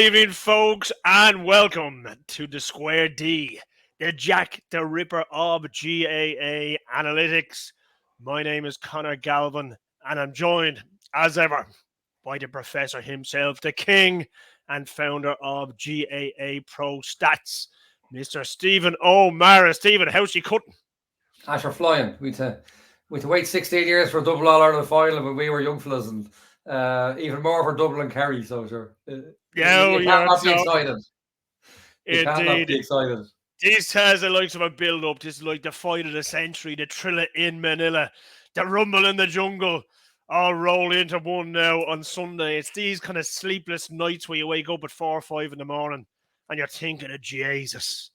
evening, folks, and welcome to the Square D, the Jack the Ripper of GAA Analytics. My name is Conor Galvin, and I'm joined, as ever, by the professor himself, the king and founder of GAA Pro Stats, Mr. Stephen O'Mara. Stephen, how's she cutting? Asher flying. We had to wait 16 years for a double All-Ireland final when we were young fellas, and even more for Dublin and Kerry. So sure, you can't not be excited. You can't not be excited. This has the likes of a build-up. This is like the fight of the century, the thriller in Manila, the rumble in the jungle, all roll into one now on Sunday. It's these kind of sleepless nights where you wake up at 4 or 5 in the morning and you're thinking of Jesus,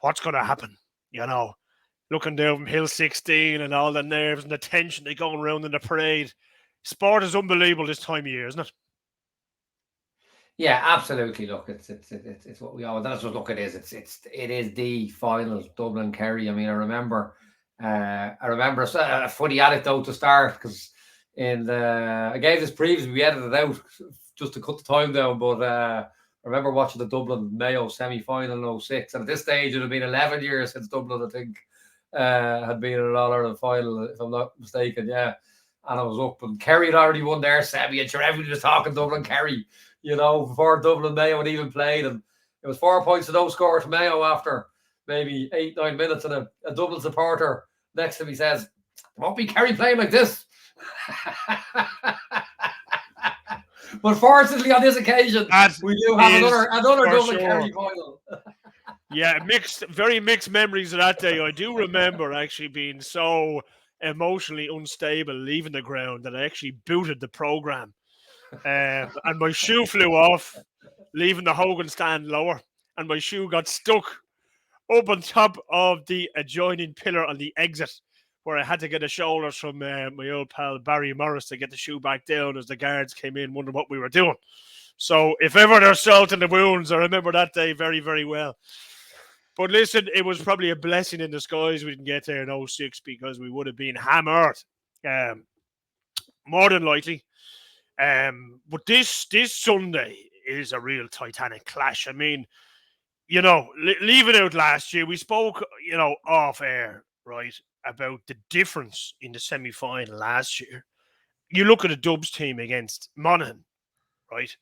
what's going to happen? Looking down from Hill 16 and all the nerves and the tension they going around in the parade. Sport is unbelievable this time of year, isn't it? Yeah, absolutely. Look, it's what we all. That's what look it is. It is the final Dublin Kerry. I mean, I remember a funny anecdote to start because I gave this previously. We edited it out just to cut the time down, but I remember watching the Dublin Mayo semi-final in 06, and at this stage it had been 11 years since Dublin, I think, had been in an All-Ireland final, if I'm not mistaken. Yeah, and I was up, and Kerry had already won their semi, and sure everybody was talking Dublin Kerry, before Dublin Mayo had even played, and it was 4 points to no score to Mayo after maybe 8-9 minutes, and a Dublin supporter next to me says, "Won't be Kerry playing like this." But fortunately, on this occasion, we do have another Dublin Kerry final. Yeah, very mixed memories of that day. I do remember actually being so emotionally unstable leaving the ground that I actually booted the program, and my shoe flew off, leaving the Hogan stand lower, and my shoe got stuck up on top of the adjoining pillar on the exit, where I had to get the shoulders from my old pal Barry Morris to get the shoe back down as the guards came in wondering what we were doing. So if ever there's salt in the wounds, I remember that day very, very well. But listen, it was probably a blessing in disguise we didn't get there in 06 because we would have been hammered, more than likely. But this Sunday is a real Titanic clash. I mean, leaving out last year, we spoke, off air, right, about the difference in the semi-final last year. You look at the Dubs team against Monaghan, right,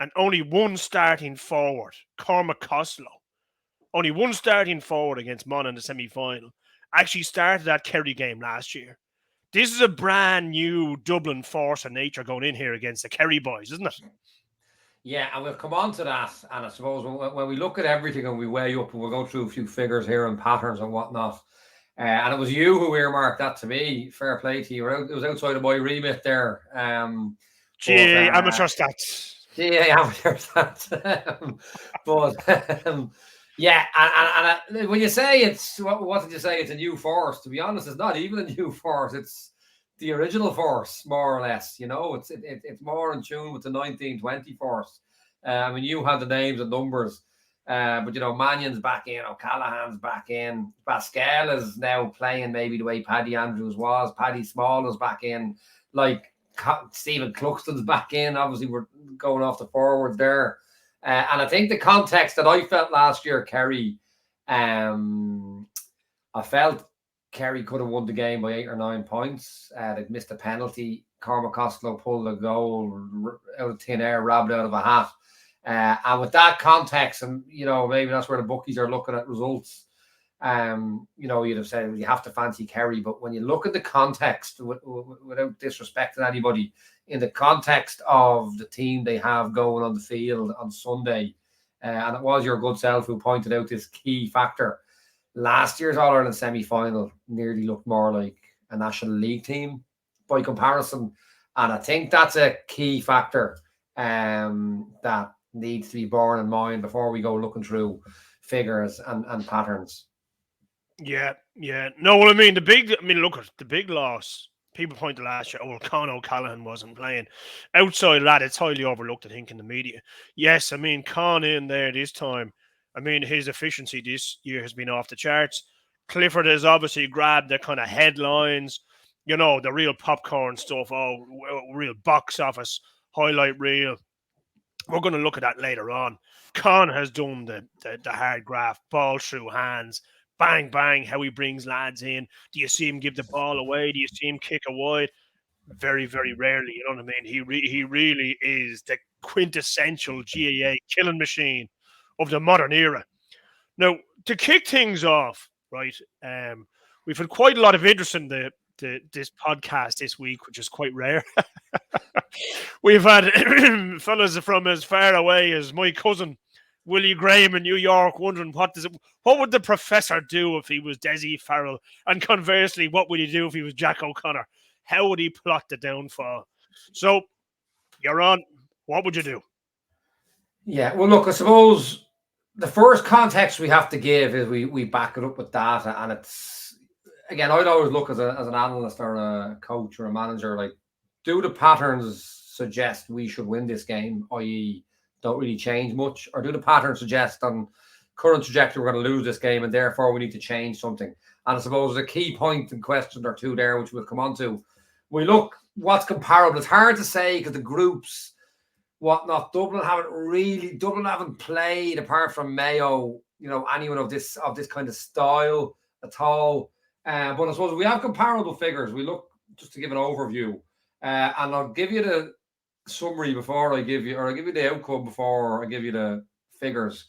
and only one starting forward, Cormac Costello, only one starting forward against Monaghan in the semi-final, actually started that Kerry game last year. This is a brand new Dublin force of nature going in here against the Kerry boys, isn't it? Yeah, and we'll come on to that. And I suppose when we look at everything and we weigh up, and we'll go through a few figures here and patterns and whatnot. And it was you who earmarked that to me. Fair play to you. It was outside of my remit there. Amateur stats. Amateur stats. But yeah, and when you say it's what did you say? It's a new force. To be honest, it's not even a new force. It's the original force, more or less. It's more in tune with the 1920 force. I mean, you had the names and numbers, but Mannion's back in, Callahan's back in, Pascal is now playing maybe the way Paddy Andrews was. Paddy Small is back in, like Stephen Cluxton's back in. Obviously, we're going off the forward there. And I think the context that I felt last year, Kerry, I felt Kerry could have won the game by 8 or 9 points. They'd missed a penalty. Cormac Costello pulled a goal out of thin air, robbed out of a hat. And with that context, and maybe that's where the bookies are looking at results. You'd have said you have to fancy Kerry, but when you look at the context, without disrespecting anybody, in the context of the team they have going on the field on Sunday, and it was your good self who pointed out this key factor. Last year's All-Ireland semi-final nearly looked more like a National League team by comparison, and I think that's a key factor that needs to be borne in mind before we go looking through figures and patterns. Yeah. No, well, look at the big loss. People point to last year, Conor Callahan wasn't playing. Outside of that, it's highly overlooked, I think, in the media. Yes, Con in there this time. His efficiency this year has been off the charts. Clifford has obviously grabbed the kind of headlines, the real popcorn stuff, real box office highlight reel. We're going to look at that later on. Con has done the hard graft, ball through hands, bang, bang, how he brings lads in. Do you see him give the ball away? Do you see him kick a wide? Very, very rarely, you know what I mean? He really is the quintessential GAA killing machine of the modern era. Now, to kick things off, right, we've had quite a lot of interest in this podcast this week, which is quite rare. We've had fellas from as far away as my cousin Willie Graham in New York wondering what would the professor do if he was Desi Farrell, and conversely, what would he do if he was Jack O'Connor? How would he plot the downfall? So, you're on. What would you do? Yeah, well, look, I suppose the first context we have to give is we back it up with data, and it's again, I'd always look as an analyst or a coach or a manager, like, do the patterns suggest we should win this game, i.e., don't really change much, or do the patterns suggest on current trajectory we're going to lose this game and therefore we need to change something? And I suppose there's a key point and question or two there which we'll come on to. We look what's comparable. It's hard to say because the groups, whatnot. Dublin haven't played apart from Mayo, anyone of this kind of style at all. But I suppose we have comparable figures. We look just to give an overview, and I'll give you the summary before I give you, or I'll give you the outcome before I give you the figures.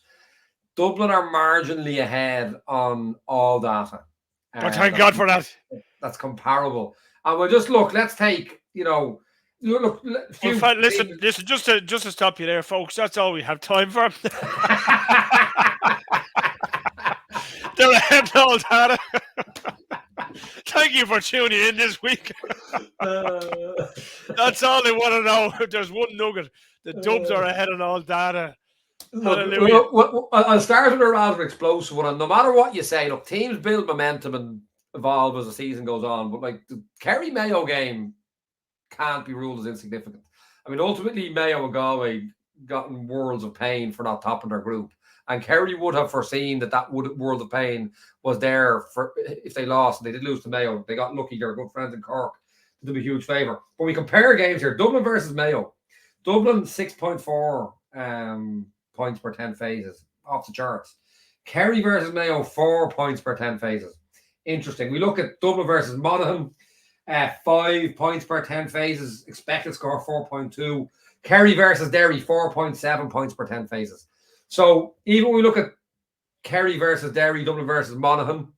Dublin are marginally ahead on all data. Thank God for that. That's comparable. And we'll just look. Let's take Look, in fact, listen, just to stop you there, folks. That's all we have time for. They're ahead of all data. Thank you for tuning in this week. That's all they want to know. There's one nugget. The Dubs are ahead on all data. Look, I'll start with a rather explosive one. And no matter what you say, look, teams build momentum and evolve as the season goes on. But like the Kerry Mayo game can't be ruled as insignificant. I mean, ultimately, Mayo and Galway got in worlds of pain for not topping their group. And Kerry would have foreseen that world of pain was there for if they lost. And they did lose to Mayo. They got lucky. They're good friends in Cork. Did them a huge favour. But we compare games here. Dublin versus Mayo. Dublin, 6.4 points per 10 phases. Off the charts. Kerry versus Mayo, 4 points per 10 phases. Interesting. We look at Dublin versus Monaghan. 5 points per 10 phases. Expected score, 4.2. Kerry versus Derry, 4.7 points per 10 phases. So even when we look at Kerry versus Derry, Dublin versus Monaghan,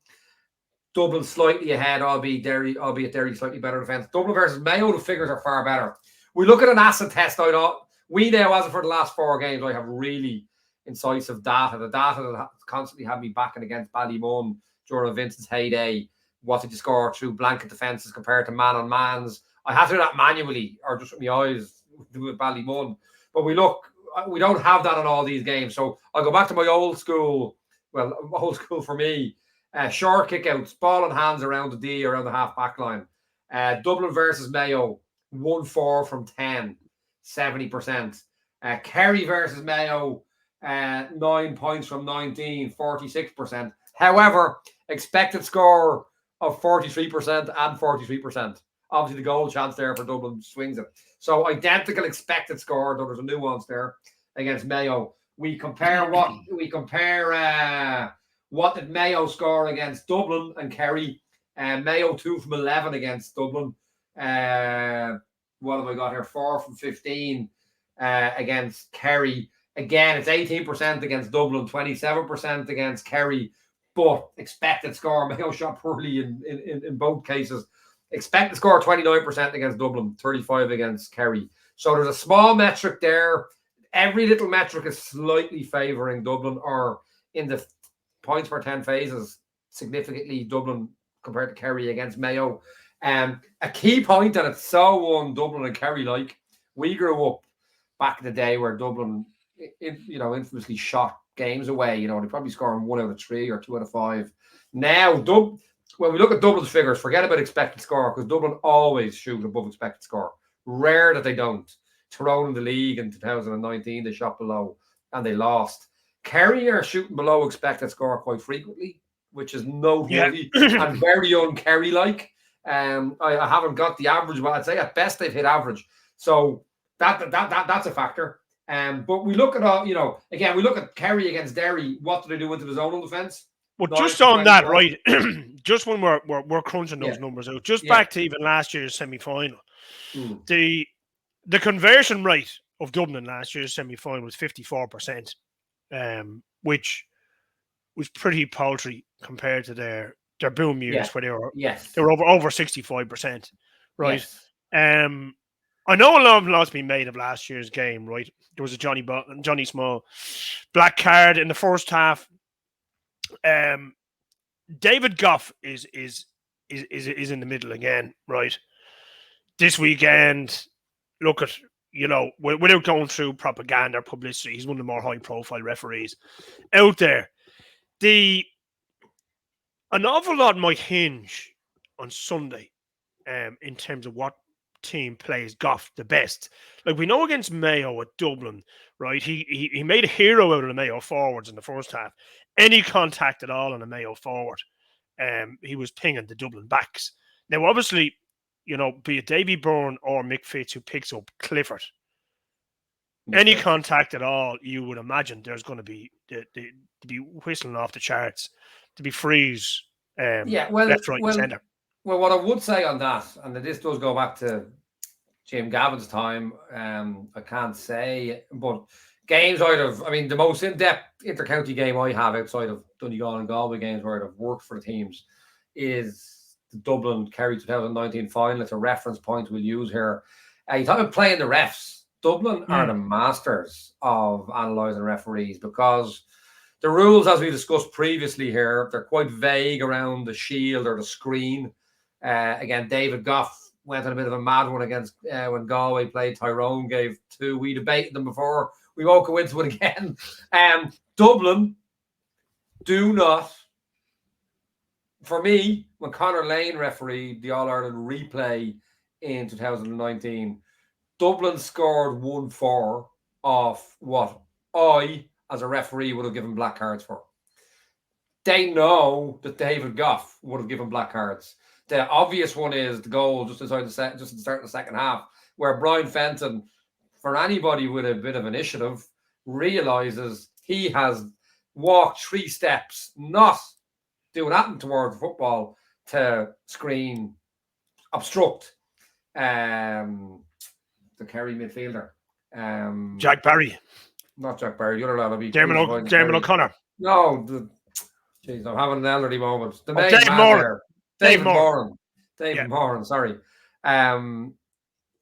Dublin slightly ahead, albeit Derry slightly better defence. Dublin versus Mayo, the figures are far better. We look at an asset test. We now, as for the last 4 games, I have really incisive data. The data that constantly had me backing against Ballymun during Vincent's heyday. What did you score through blanket defences compared to man-on-mans? I have to do that manually or just with my eyes do it Ballymun. But we don't have that in all these games. So I'll go back to my old school for me. Short kickouts, ball and hands around the D, around the half-back line. Dublin versus Mayo, 1-4 from 10, 70%. Kerry versus Mayo, 9 points from 19, 46%. However, expected score of 43% and 43%. Obviously, the goal chance there for Dublin swings it. So identical expected score, though there's a nuance there against Mayo. We compare what did Mayo score against Dublin and Kerry. Mayo 2 from 11 against Dublin. What have I got here? 4 from 15 against Kerry. Again, it's 18% against Dublin, 27% against Kerry. But expected score, Mayo shot poorly in both cases. Expected score 29% against Dublin, 35 against Kerry. So there's a small metric there. Every little metric is slightly favouring Dublin, or in the points per 10 phases, significantly Dublin compared to Kerry against Mayo. A key point, and it's so Dublin and Kerry like, we grew up back in the day where Dublin, infamously shot games away. They're probably scoring 1 out of 3 or 2 out of 5. Now, when we look at Dublin's figures, forget about expected score, because Dublin always shoot above expected score. Rare that they don't. Tyrone in the league in 2019, they shot below and they lost. Kerry are shooting below expected score quite frequently, which is noteworthy and very un-Kerry-like. I haven't got the average, but I'd say at best they've hit average. So that's a factor. But we look at again, we look at Kerry against Derry. What do they do into the zone on defence? Well, 9 just for on that, 24. right? Just when we're crunching Yeah, those numbers out, just yeah. back to even last year's semi-final, Mm. the conversion rate of Dublin last year's semi-final was 54%, which was pretty paltry compared to their boom Yeah. years where Yes. they were over 65%, right? Yes. I know a lot of lots been made of last year's game, right? There was a Johnny Small black card in the first half. David Goff is in the middle again, right? This weekend, look at without going through propaganda or publicity, he's one of the more high profile referees out there. An awful lot might hinge on Sunday, in terms of what team plays Goff the best. Like we know against Mayo at Dublin, right? He made a hero out of the Mayo forwards in the first half. Any contact at all on a Mayo forward, he was pinging the Dublin backs. Now, obviously, be it Davy Byrne or Mick Fitz who picks up Clifford, any contact at all, you would imagine there's going to be to be whistling off the charts, to be freeze, Yeah. Well. left, right, and Well. centre. Well. What I would say on that, and this does go back to Jim Gavin's time. I can't say, but games the most in-depth inter-county game I have outside of Donegal and Galway games where I've worked for the teams is the Dublin Kerry 2019 final. It's a reference point we'll use here. You talk about playing the refs. Dublin are the masters of analysing referees because the rules, as we discussed previously here, they're quite vague around the shield or the screen. Again, David Goff went on a bit of a mad one against when Galway played Tyrone, gave 2. We debated them before. We won't go into it again. Dublin do not, for me, when Conor Lane refereed the All-Ireland replay in 2019, Dublin scored 1-4 off what I, as a referee, would have given black cards for. They know that David Goff would have given black cards. The obvious one is the goal just at the start of the second half, where Brian Fenton, for anybody with a bit of initiative, realizes he has walked 3 steps, not doing nothing towards the football, to screen, obstruct the Kerry midfielder. Jack Barry. Not Jack Barry. The other lad will be Dermot O'Connor. No, jeez, I'm having an elderly moment. The main Dave man Moran. there. David Moran. Yeah. Moran, sorry. Now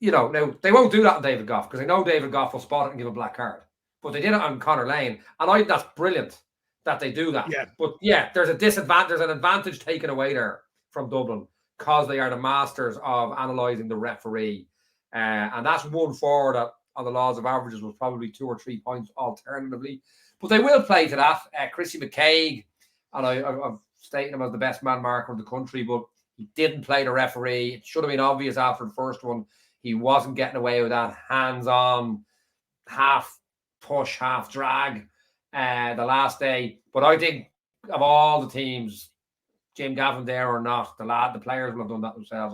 they won't do that on David Goff because they know David Goff will spot it and give a black card. But they did it on Conor Lane, and I think that's brilliant that they do that. Yeah. But yeah, there's an advantage taken away there from Dublin because they are the masters of analysing the referee, and that's 1-4 that on the laws of averages was probably 2 or 3 points alternatively. But they will play to that. Chrissy McCaig, and I've stated him as the best man marker of the country, but he didn't play the referee. It should have been obvious after the first one. He wasn't getting away with that hands-on, half push, half drag the last day. But I think of all the teams, Jim Gavin there or not, the players will have done that themselves.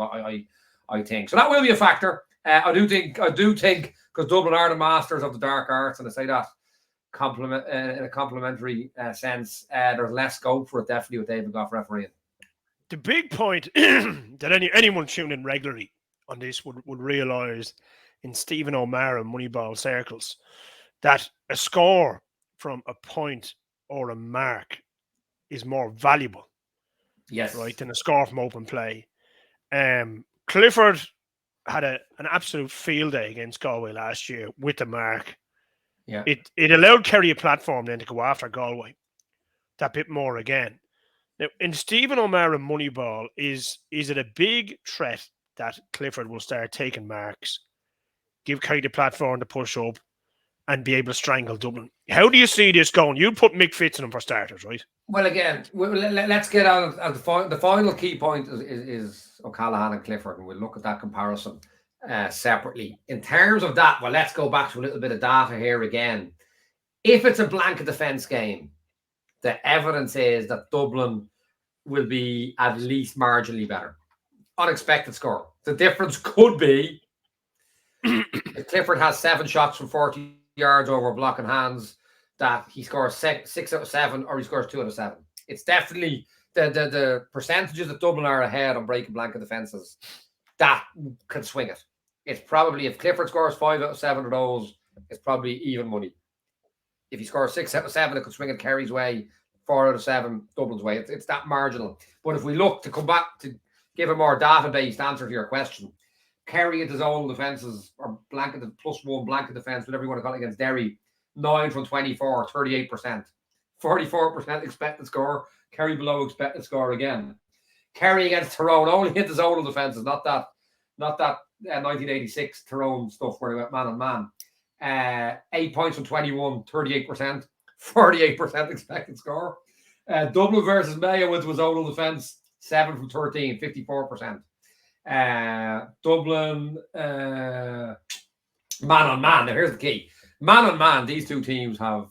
I think so. That will be a factor. I do think because Dublin are the masters of the dark arts, and I say that in a complimentary sense. There's less scope for it definitely with David Goff refereeing. The big point that anyone tuning in regularly on this would realise in Stephen O'Mara Moneyball circles that a score from a point or a mark is more valuable, yes, right, than a score from open play. Clifford had an absolute field day against Galway last year with the mark. Yeah, it allowed Kerry a platform then to go after Galway that bit more again. Now, in Stephen O'Mara Moneyball, is it a big threat that Clifford will start taking marks, give Kerry the platform to push up, and be able to strangle Dublin? How do you see this going? You'd put Mick Fitz in them for starters, right? Well, again, let's get out of the final key point is Callahan and Clifford, and we'll look at that comparison separately. In terms of that, well, let's go back to a little bit of data here again. If it's a blanket defence game, the evidence is that Dublin will be at least marginally better. Unexpected score. The difference could be if Clifford has 7 shots from 40 yards over blocking hands, that he scores 6 out of 7 or he scores 2 out of 7. It's definitely the percentages that Dublin are ahead on breaking blanket defences that can swing it. It's probably, if Clifford scores 5 out of 7 of those, it's probably even money. If he scores 6 out of 7, it could swing it Kerry's way. 4 out of 7 Dublin's way. It's that marginal. But if we look to come back to give a more data-based answer to your question, Kerry at his own defences, or blanketed +1 blanket defence, whatever you want to call it, against Derry, 9 from 24, 38%. 44% expected score. Kerry below expected score again. Kerry against Tyrone only hit the zonal defences, not that 1986 Tyrone stuff where they went man on man. 8 points from 21, 38%. 48% expected score. Dublin versus Mayo with zonal defence, 7 from 13, 54%. Dublin man on man. Now here's the key. Man on man, these two teams have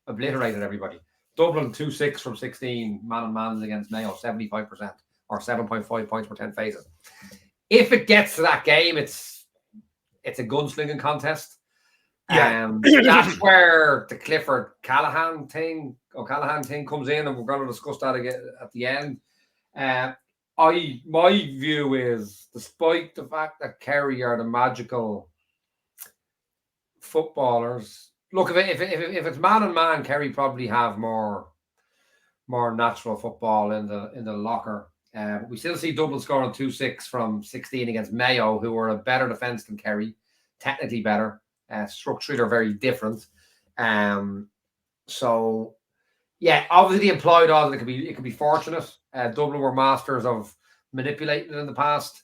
obliterated everybody. Dublin 2-6 from 16 man on mans against Mayo, 75%, or 7.5 points per 10 phases. If it gets to that game, it's a gunslinging contest. That's where the Clifford Callahan thing comes in, and we're going to discuss that again at the end. My view is, despite the fact that Kerry are the magical footballers, look, if it's man on man, Kerry probably have more natural football in the locker. We still see Dublin scoring 2-6 from 16 against Mayo, who are a better defence than Kerry, technically better. Structurally, they're very different. So, yeah, obviously the implied odds, it could be fortunate. Dublin were masters of manipulating it in the past.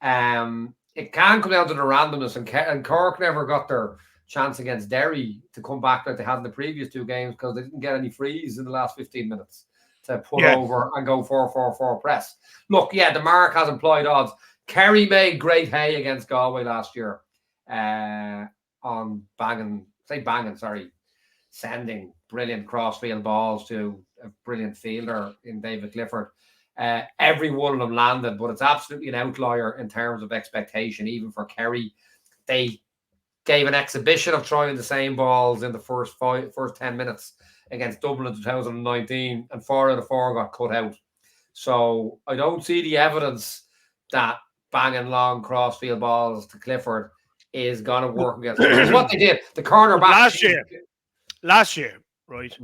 It can come down to the randomness, and Cork never got their chance against Derry to come back like they had in the previous 2 games because they didn't get any frees in the last 15 minutes to put over and go 4-4-4 press. Look, the mark has implied odds. Kerry made great hay against Galway last year. On sending brilliant crossfield balls to a brilliant fielder in David Clifford. Every one of them landed, but it's absolutely an outlier in terms of expectation, even for Kerry. They gave an exhibition of trying the same balls in the first 10 minutes against Dublin in 2019, and 4 out of 4 got cut out. So I don't see the evidence that banging long crossfield balls to Clifford is going to work against them. What they did, the cornerback last year, right?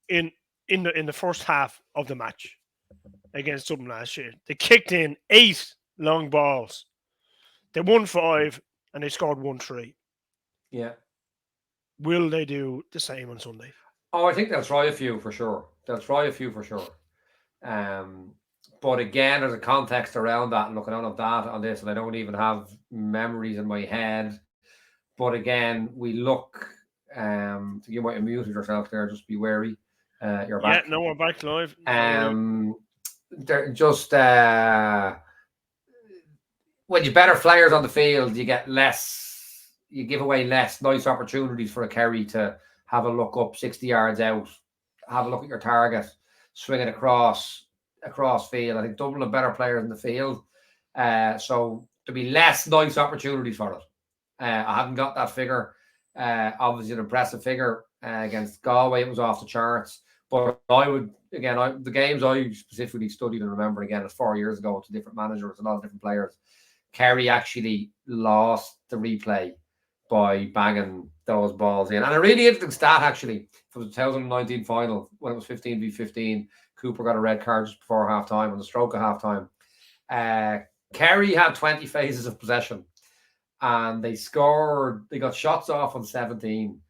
In the first half of the match against Dublin last year, they kicked in 8 long balls. They won 5 and they scored 1-3. Yeah. Will they do the same on Sunday? Oh, I think they'll try a few for sure. But again, there's a context around that, and look, I don't have data on this, and I don't even have memories in my head. But again, we look. You might have muted yourself there. Just be wary. You're back. Yeah, no, we're back live. They're just when you better players on the field, you get less. You give away less nice opportunities for a Kerry to have a look up 60 yards out, have a look at your target, swing it across field. I think Dublin have better players in the field, so there'll be less nice opportunities for it. I haven't got that figure. Obviously, an impressive figure against Galway. It was off the charts. But I would, again, the games I specifically studied and remember, again, it's 4 years ago to different managers, a lot of different players. Kerry actually lost the replay by banging those balls in. And a really interesting stat, actually, for the 2019 final, when it was 15v15, Cooper got a red card just before half-time, on the stroke of half-time. Kerry had 20 phases of possession, and they got shots off on 17.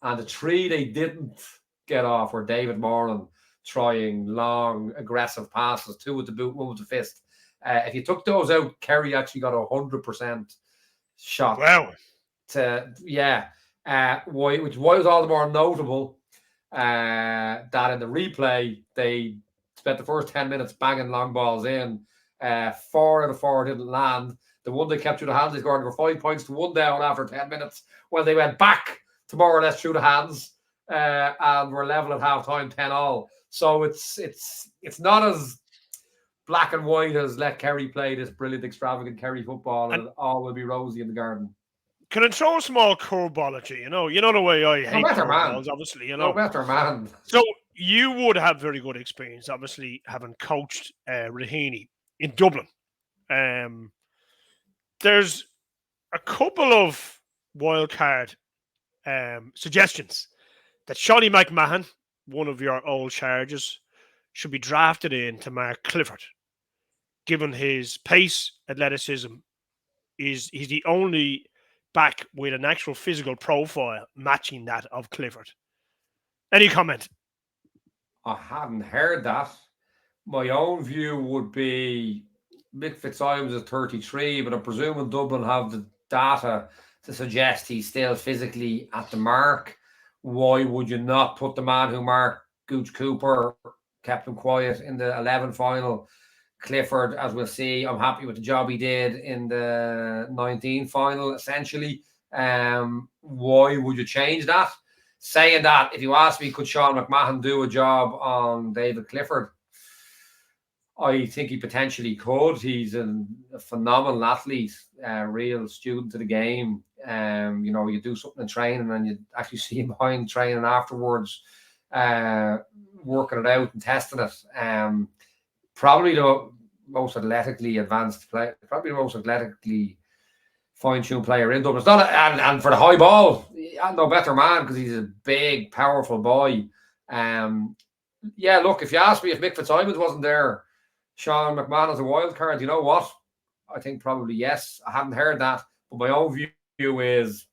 And the 3 they didn't get off were David Moran trying long, aggressive passes, 2 with the boot, 1 with the fist. If you took those out, Kerry actually got 100% shot. Wow. Which was all the more notable that in the replay, they spent the first 10 minutes banging long balls in. 4 out of 4 didn't land. The one they kept through the hands, they scored for 5 points to 1 down after 10 minutes. Well, they went back to more or less through the hands and were level at half-time, 10-all. So it's not as black and white as let Kerry play this brilliant, extravagant Kerry football, and all will be rosy in the garden. can I throw a small curveball at you? You know the way I No hate better man. curveballs, obviously. No better man. So you would have very good experience, obviously, having coached Raheny in Dublin. There's a couple of wildcard suggestions that Shawnee McMahon, one of your old charges, should be drafted in to mark Clifford, given his pace, athleticism. He's the only back with an actual physical profile matching that of Clifford. Any comment? I hadn't heard that. My own view would be Mick Fitzsimons is 33, but I'm presuming Dublin have the data to suggest he's still physically at the mark. Why would you not put the man who marked Gooch Cooper, kept him quiet in the 11 final? Clifford, as we'll see, I'm happy with the job he did in the 19 final, essentially. Why would you change that? Saying that, if you ask me, could Sean McMahon do a job on David Clifford? I think he potentially could. He's a phenomenal athlete, a real student of the game. You do something in training and you actually see him behind training afterwards, working it out and testing it. Probably the most athletically advanced player, probably the most athletically fine-tuned player in Dublin. It's not and for the high ball, no better man because he's a big, powerful boy. Look, if you ask me if Mick Fitzsimons wasn't there, Sean McMahon as a wild card, you know what? I think probably yes. I haven't heard that, but my own view is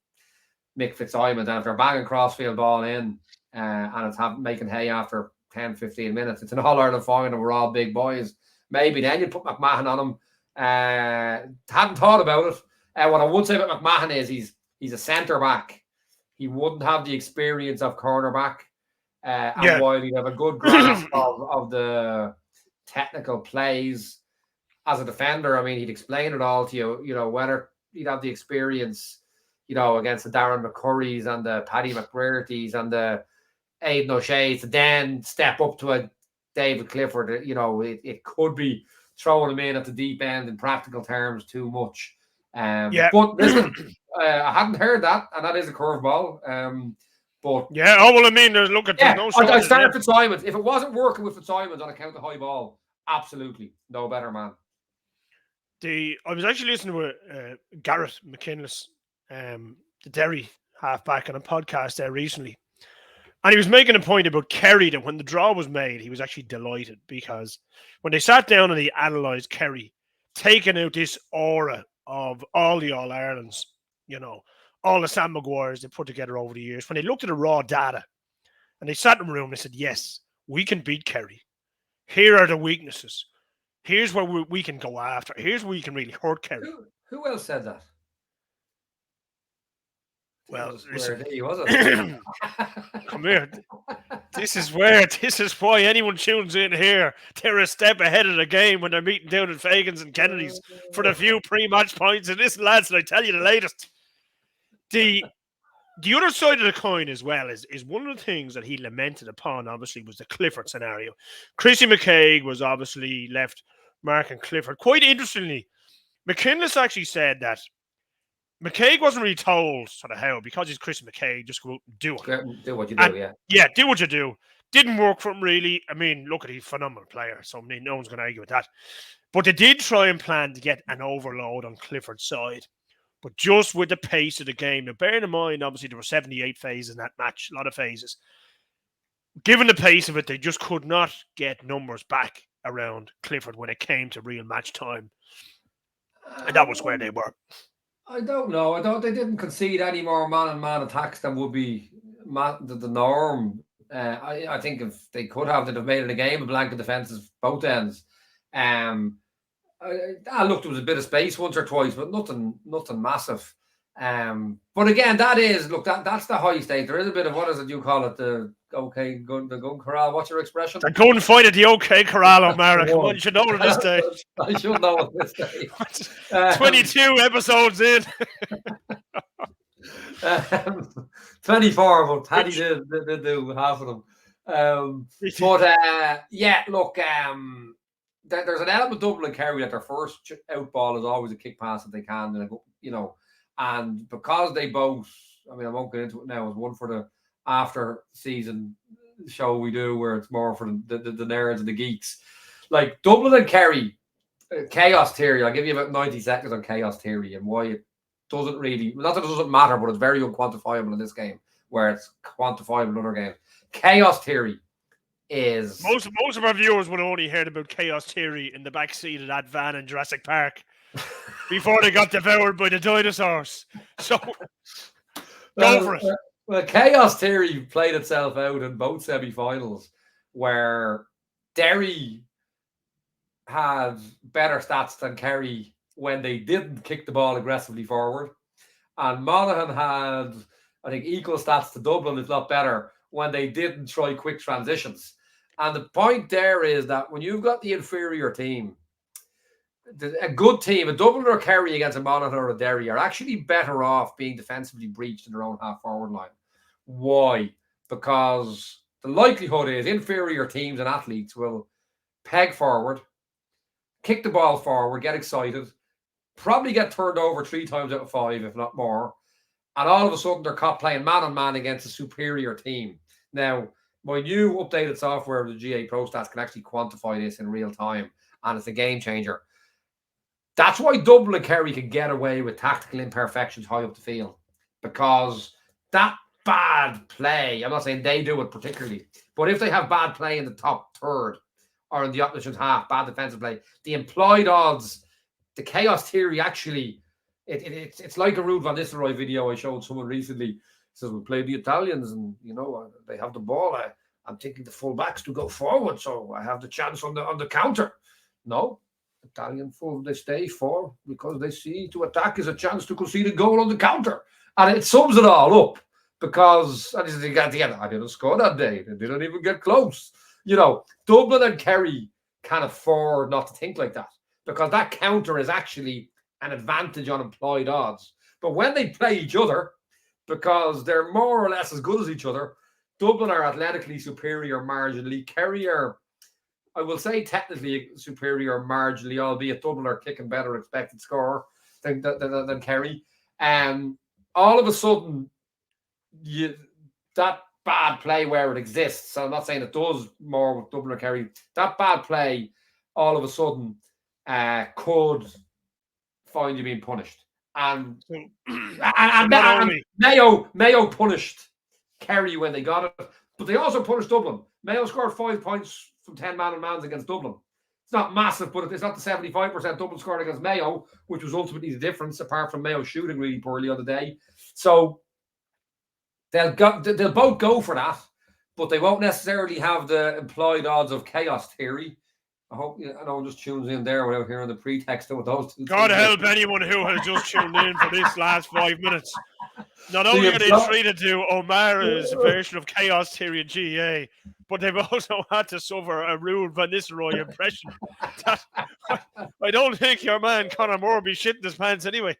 Mick Fitzsimons. And if they're banging crossfield ball in and it's making hay after 10, 15 minutes, it's an All-Ireland final, we're all big boys. Maybe then you put McMahon on him. Hadn't thought about it. What I would say about McMahon is he's a centre back. He wouldn't have the experience of cornerback. And while he'd have a good grasp of the technical plays as a defender, I mean, he'd explain it all to you, whether he'd have the experience, against the Darren McCurrys and the Paddy McBreartys and the Aidan O'Shea's to then step up to a David Clifford. It could be throwing him in at the deep end in practical terms too much. But listen, I hadn't heard that, and that is a curveball. But there's no. I started Fitzsimons. If it wasn't working with Fitzsimons on account of high ball, absolutely no better man. I was actually listening to Garrett McKinless, the Derry halfback, on a podcast there recently, and he was making a point about Kerry that when the draw was made, he was actually delighted because when they sat down and he analysed Kerry, taking out this aura of all the All-Irelands, all the Sam Maguires they put together over the years, when they looked at the raw data and they sat in the room and they said, yes, we can beat Kerry. Here are the weaknesses. Here's where we can go after. Here's where we can really hurt Kerry. Who else said that? Well, listen, he wasn't. Come here. This is why anyone tunes in here. They're a step ahead of the game when they're meeting down at Fagan's and Kennedy's for the few pre-match points. And listen, lads, and I tell you the latest. The other side of the coin as well is one of the things that he lamented upon, obviously, was the Clifford scenario. Chrissy McCaig was obviously left marking Clifford. Quite interestingly, McKinless actually said that McCaig wasn't really told sort of how, because he's Chrissy McCaig, just go out and do it. Do what you do, Yeah, do what you do. Didn't work for him, really. I mean, look at he's a phenomenal player, so no one's going to argue with that. But they did try and plan to get an overload on Clifford's side. But just with the pace of the game, now bearing in mind, obviously, there were 78 phases in that match, a lot of phases. Given the pace of it, they just could not get numbers back around Clifford when it came to real match time. And that was where they were. I don't know. They didn't concede any more man-on-man attacks than would be the norm. I think if they could have, they'd have made it a game of blanket defenses both ends. Look, there was a bit of space once or twice, but nothing massive. But again, that's the high stake. There is a bit of, what is it you call it? The gun corral. What's your expression? The gun fight at the OK corral, O'Mara. Come on, you should know it at this stage. I should know it at this stage. 22 episodes in. 24, but Paddy did do half of them. There's an element of Dublin Kerry that their first out ball is always a kick pass that they can, And because they both, I mean, I won't get into it now, it's one for the after season show we do where it's more for the nerds and the geeks. Like Dublin and Kerry, chaos theory. I'll give you about 90 seconds on chaos theory and why it doesn't really, not that it doesn't matter, but it's very unquantifiable in this game, where it's quantifiable in other games. Chaos theory is most of our viewers would have only heard about chaos theory in the back seat of that van in Jurassic Park before they got devoured by the dinosaurs. So go for it. Well, chaos theory played itself out in both semi-finals, where Derry had better stats than Kerry when they didn't kick the ball aggressively forward. And Monaghan had, I think, equal stats to Dublin, if not better, when they didn't try quick transitions. And the point there is that when you've got the inferior team, a good team, a Dublin or Kerry against a Monaghan or a Derry, are actually better off being defensively breached in their own half-forward line. Why? Because the likelihood is inferior teams and athletes will peg forward, kick the ball forward, get excited, probably get turned over 3 times out of 5, if not more. And all of a sudden, they're caught playing man-on-man against a superior team. Now, my new updated software, the GA Pro Stats, can actually quantify this in real time, and it's a game changer. That's why Dublin and Kerry can get away with tactical imperfections high up the field, because that bad play, I'm not saying they do it particularly, but if they have bad play in the top third or in the opposition's half, bad defensive play, the implied odds, the chaos theory actually, it's like a Ruud van Nistelrooy video I showed someone recently. He says, we played the Italians and, you know, they have the ball. I'm thinking the full-backs to go forward, so I have the chance on the counter. No, Italian full, they stay for because they see to attack is a chance to concede a goal on the counter. And it sums it all up because I didn't score that day. They didn't even get close. You know, Dublin and Kerry can't afford not to think like that, because that counter is actually an advantage on implied odds. But when they play each other, because they're more or less as good as each other, Dublin are athletically superior marginally. Kerry are, I will say, technically superior marginally, albeit Dublin are kicking better expected score than Kerry. All of a sudden, that bad play where it exists, so I'm not saying it does more with Dublin or Kerry, that bad play all of a sudden could find you being punished. And Mayo punished Kerry when they got it, but they also punished Dublin. Mayo scored 5 points from 10 man-on-mans against Dublin. It's not massive, but it's not the 75% Dublin scored against Mayo, which was ultimately the difference, apart from Mayo shooting really poorly on the day. So they'll both go for that, but they won't necessarily have the implied odds of chaos theory. I hope no one just tunes in there without hearing the pretext of those two. God help anyone who has just tuned in for this last 5 minutes. Not only are they treated to O'Mara's version of chaos theory and GA, but they've also had to suffer a Ruud van Nistelrooy impression. I don't think your man Conor Moore will be shitting his pants anyway.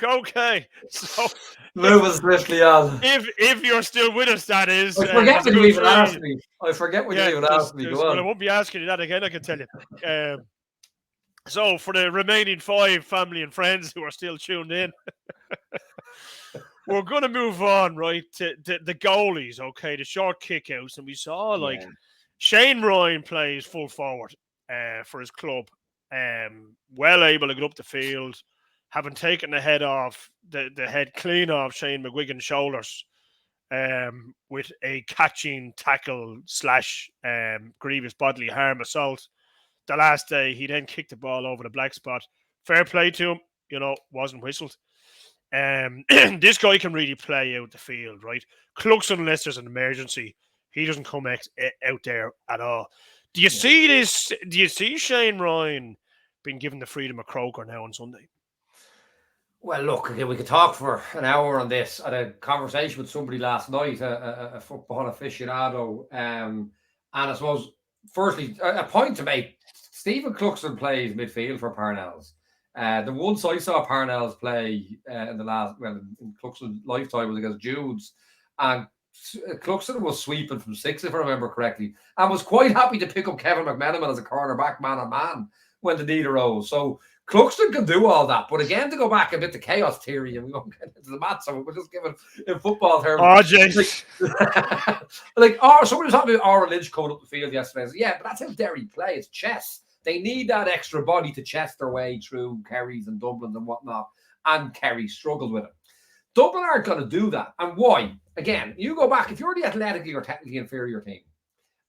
Okay, so moving swiftly on. If you're still with us, that is. I forget when you even asked me. Well, I won't be asking you that again, I can tell you. So for the remaining 5 family and friends who are still tuned in, we're going to move on, right, to the goalies, okay, the short kickouts. And we saw, Shane Ryan plays full forward for his club. Well able to get up the field, having taken the head clean off Shane McGuigan's shoulders with a catching tackle / grievous bodily harm assault. The last day, he then kicked the ball over the black spot. Fair play to him, wasn't whistled. This guy can really play out the field, right? Cluxon, unless there's an emergency, he doesn't come out there at all. Do you see this? Do you see Shane Ryan being given the freedom of Croker now on Sunday? Well, look, we could talk for an hour on this. I had a conversation with somebody last night, a football aficionado, and I suppose, firstly, a point to make. Stephen Cluxon plays midfield for Parnell's. The once I saw Parnell's play in Cluxon's lifetime was against Jude's, and Cluxon was sweeping from 6, if I remember correctly, and was quite happy to pick up Kevin McMenamin as a cornerback man-on-man when the need arose. So Cluxton can do all that. But again, to go back a bit to chaos theory, and we won't get into the maths of it, we're just giving in football terms. Oh, Jesus. Somebody was talking about Aaron Lynch coming up the field yesterday. Yeah, but that's how Derry play. It's chess. They need that extra body to chess their way through Kerry's and Dublin's and whatnot. And Kerry struggled with it. Dublin aren't going to do that. And why? Again, you go back, if you're the athletically or technically inferior team,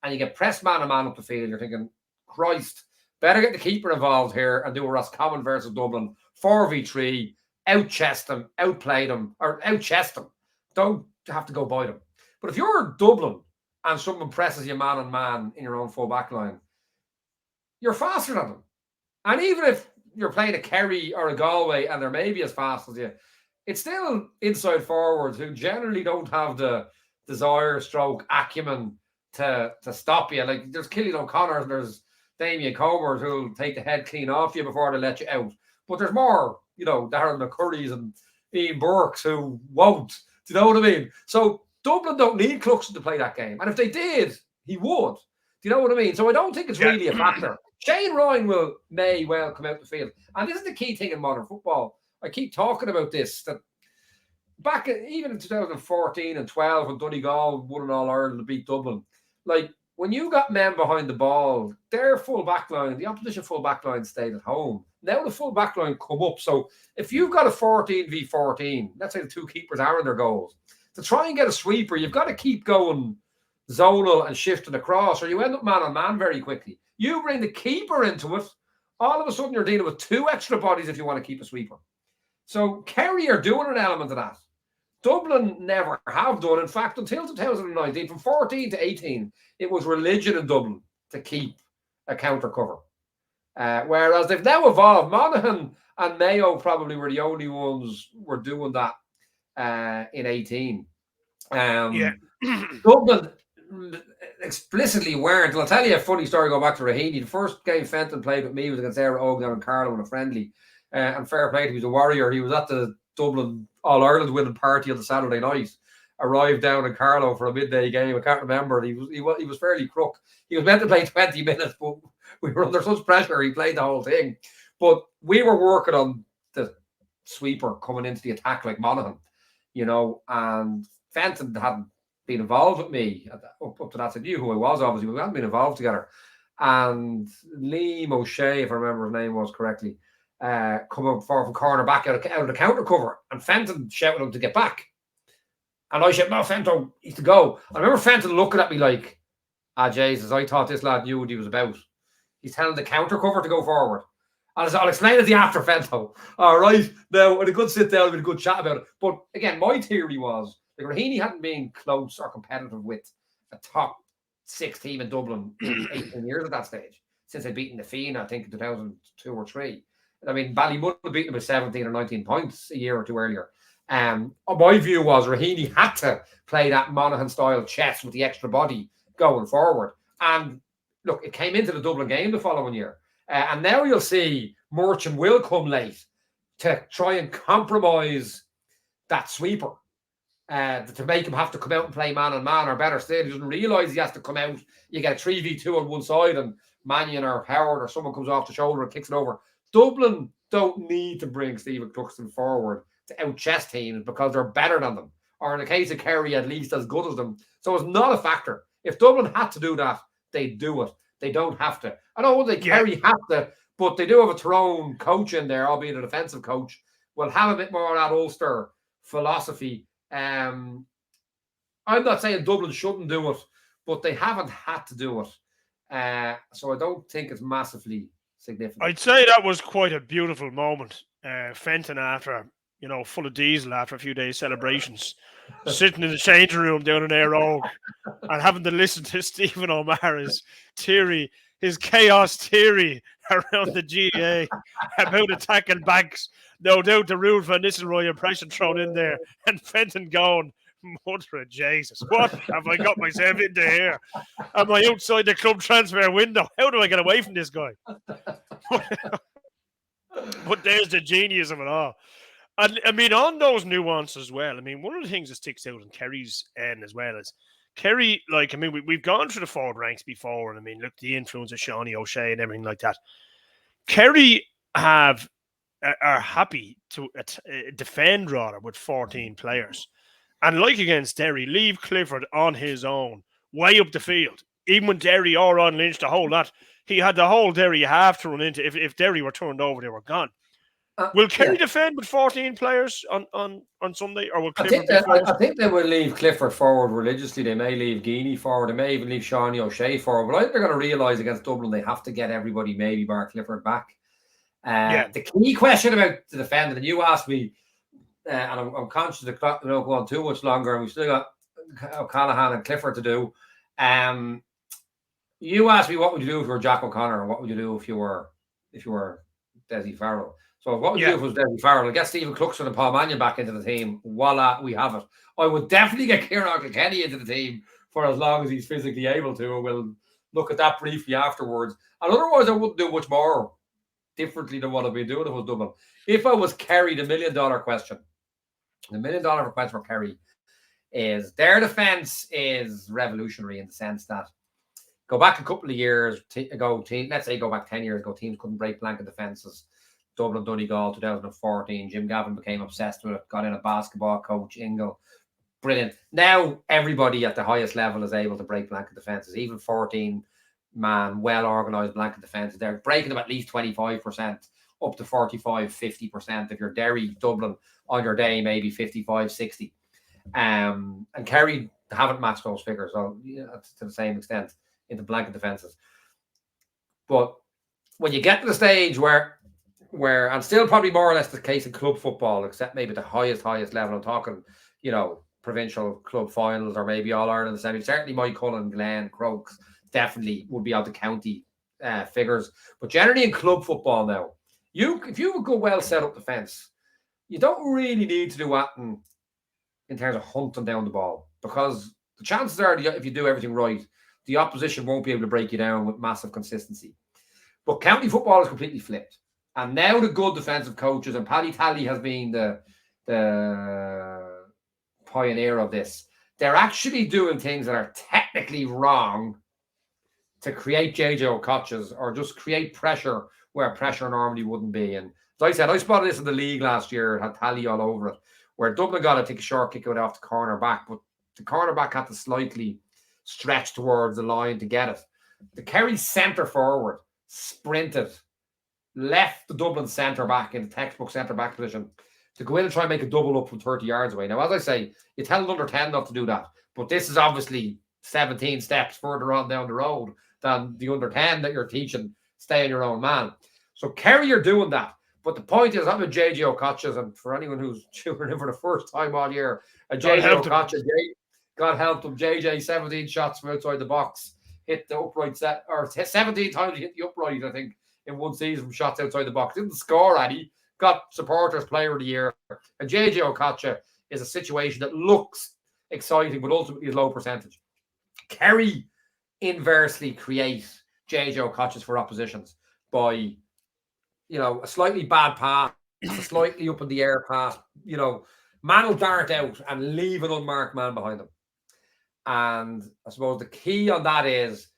and you get pressed man-to-man up the field, you're thinking, Christ, better get the keeper involved here and do a Roscommon versus Dublin, 4v3, out-chest them, outplay them, or out-chest them. Don't have to go by them. But if you're Dublin and someone presses you man-on-man in your own full back line, you're faster than them. And even if you're playing a Kerry or a Galway and they're maybe as fast as you, it's still inside forwards who generally don't have the desire, stroke, acumen to stop you. Like there's Killian O'Connor and there's Damien Cobers who'll take the head clean off you before they let you out. But there's more, Darren McCurry's and Ian Burks who won't. Do you know what I mean? So Dublin don't need Cluxton to play that game. And if they did, he would. Do you know what I mean? So I don't think it's really a factor. Shane Ryan may well come out the field. And this is the key thing in modern football. I keep talking about this, that back even in 2014 and 12 when Donegal won an All-Ireland to beat Dublin, like when you got men behind the ball, their full back line, the opposition full back line stayed at home. Now the full back line come up. So if you've got a 14v14, let's say the two keepers are in their goals, to try and get a sweeper, you've got to keep going zonal and shifting across, or you end up man-on-man very quickly. You bring the keeper into it, all of a sudden you're dealing with two extra bodies if you want to keep a sweeper. So Kerry are doing an element of that. Dublin never have done. In fact, until 2019, from 14 to 18, it was religion in Dublin to keep a counter cover. Whereas they've now evolved. Monaghan and Mayo probably were the only ones were doing that in 18. Dublin explicitly weren't. I'll tell you a funny story going back to Raheny. The first game Fenton played with me was against Éire Óg down in Carlow in a friendly. And fair play to him, he was a warrior. He was at the Dublin All-Ireland winning party on the Saturday night. Arrived down in Carlow for a midday game. I can't remember. He was fairly crook. He was meant to play 20 minutes, but we were under such pressure. He played the whole thing. But we were working on the sweeper coming into the attack like Monaghan, and Fenton hadn't been involved with me up to that. I knew who I was, obviously, but we hadn't been involved together. And Liam O'Shea, if I remember his name was correctly, come up from corner back out of the counter cover, and Fenton shouted him to get back. And I said, no, Fenton, he's to go. I remember Fenton looking at me like, Jesus, I thought this lad knew what he was about. He's telling the counter cover to go forward. And I said, I'll explain it to you after, Fenton. All right. Now, with a good sit down, with a good chat about it. But again, my theory was that Raheny hadn't been close or competitive with a top 6 team in Dublin in 18 years at that stage, since they'd beaten the Fianna, I think, in 2002 or 3. I mean, Ballymun had beaten them with 17 or 19 points a year or two earlier. My view was Raheny had to play that Monaghan-style chess with the extra body going forward. And look, it came into the Dublin game the following year. And now you'll see Merchant will come late to try and compromise that sweeper, to make him have to come out and play man-on-man, or better still, he doesn't realise he has to come out. You get a 3v2 on one side and Mannion or Howard or someone comes off the shoulder and kicks it over. Dublin don't need to bring Stephen Cluxton forward to out-chess teams because they're better than them, or in the case of Kerry, at least as good as them. So it's not a factor. If Dublin had to do that, they'd do it. They don't have to. I don't think Kerry have to, but they do have a Tyrone coach in there, albeit a defensive coach. Will have a bit more of that Ulster philosophy. I'm not saying Dublin shouldn't do it, but they haven't had to do it. So I don't think it's massively significant. I'd say that was quite a beautiful moment. Fenton, after, full of diesel after a few days celebrations, sitting in the changing room down in Éire Óg and having to listen to Stephen O'Mara's theory, his chaos theory around the GA about attacking backs. No doubt the Ruud van Nistelrooy impression thrown in there, and Fenton going, mother of Jesus, what have I got myself into here? Am I outside the club transfer window? How do I get away from this guy? But there's the genius of it all. And I mean, on those nuances as well, I mean, one of the things that sticks out in Kerry's end as well is Kerry, we've gone through the forward ranks before, and I mean, look, the influence of Shawnee O'Shea and everything like that. Kerry are happy to defend rather with 14 players. And like against Derry, leave Clifford on his own, way up the field. Even when Derry or on Lynch, the whole lot, he had the whole Derry half to run into. If Derry were turned over, they were gone. Will Kerry defend with 14 players on Sunday, or will Clifford be forced? I think they will leave Clifford forward religiously. They may leave Geeney forward. They may even leave Shawnee O'Shea forward. But I think they're going to realise against Dublin they have to get everybody, maybe bar Clifford, back. The key question about the defender, and you asked me, and I'm conscious the clock don't go on too much longer, and we still got Callahan and Clifford to do. You asked me what would you do if you were Jack O'Connor, and what would you do if you were Desi Farrell. So what would you do if it was Desi Farrell? I'll get Stephen Cluxton and Paul Mannion back into the team. Voila, we have it. I would definitely get Kieran Kenny into the team for as long as he's physically able to, and we'll look at that briefly afterwards. And otherwise, I wouldn't do much more differently than what I've been doing if I was Dublin. If I was Kerry, the $1 million question. The $1 million request for Kerry is their defence is revolutionary in the sense that go back a couple of years ago, let's say go back 10 years ago, teams couldn't break blanket defences. Dublin, Donegal, 2014. Jim Gavin became obsessed with it, got in a basketball coach, Ingle. Brilliant. Now everybody at the highest level is able to break blanket defences, even 14-man, well-organised blanket defences. They're breaking them at least 25%, up to 45, 50%. If you're Derry, Dublin, on your day, maybe 55, 60. And Kerry haven't matched those figures to the same extent into blanket defences. But when you get to the stage where and still probably more or less the case in club football, except maybe the highest level, I'm talking, provincial club finals or maybe All-Ireland semi. Certainly Mike Cullen, Glen, Crokes definitely would be on the county figures. But generally in club football now, if you have a good, well set up defence, you don't really need to do that in terms of hunting down the ball, because the chances are if you do everything right, the opposition won't be able to break you down with massive consistency. But county football is completely flipped. And now the good defensive coaches, and Paddy Talley has been the pioneer of this, they're actually doing things that are technically wrong to create JJ O'Cotches or just create pressure where pressure normally wouldn't be. And as I said, I spotted this in the league last year, had Talley all over it, where Dublin got to take a short kick out off the cornerback, but the cornerback had to slightly stretch towards the line to get it. The Kerry centre forward sprinted, left the Dublin centre back in the textbook centre back position to go in and try and make a double up from 30 yards away. Now, as I say, you tell an under 10 not to do that, but this is obviously 17 steps further on down the road than the under 10 that you're teaching, stay on your own man. So Kerry are doing that. But the point is, I'm a JJ O'Cotches, and for anyone who's tuning in for the first time all year, a JJ O'Cotches, God help them, JJ, 17 shots from outside the box, hit the upright set, or 17 times he hit the upright, I think, in one season from shots outside the box. Didn't score any, got supporters player of the year. And JJ O'Cotcha is a situation that looks exciting, but ultimately is low percentage. Kerry inversely create JJ O'Cotches for oppositions by, a slightly bad pass, a slightly up in the air pass, man will dart out and leave an unmarked man behind them. And I suppose the key on that is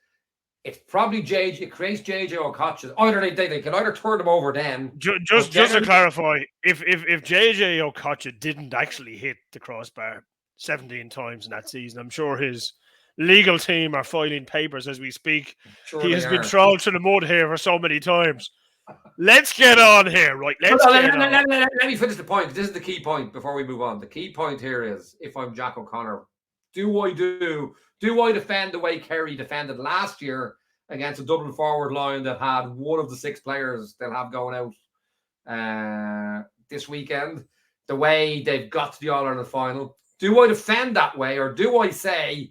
it's probably it creates JJ O'Cotches. Either they can either turn them over then. Just to clarify, if JJ O'Cotcha didn't actually hit the crossbar 17 times in that season, I'm sure his legal team are filing papers as we speak. Sure, he has been thrown to the mud here for so many times. Let's get on here, right? Let me finish the point. This is the key point before we move on. The key point here is, if I'm Jack O'Connor, do I defend the way Kerry defended last year against a Dublin forward line that had one of the 6 players they'll have going out this weekend, the way they've got to the All-Ireland final? Do I defend that way, or do I say,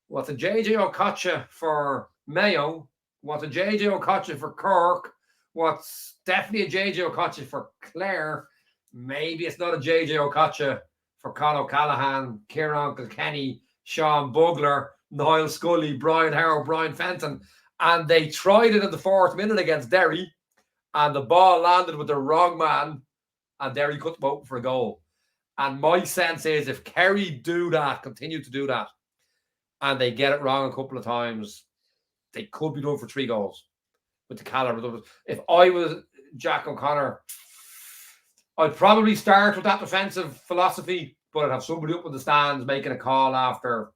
what's a JJ O'Cotcha for Mayo? What's a JJ O'Cotcha for Cork? What's definitely a JJ O'Cotcha for Clare? Maybe it's not a JJ O'Cotcha for Conor Callahan, Kieran Kilkenny, Sean Bugler, Niall Scully, Brian Harrow, Brian Fenton. And they tried it in the 4th minute against Derry, and the ball landed with the wrong man, and Derry cut them open for a goal. And my sense is, if Kerry do that, continue to do that, and they get it wrong a couple of times, they could be done for 3 goals. with the caliber. If I was Jack O'Connor, I'd probably start with that defensive philosophy, but I'd have somebody up in the stands making a call after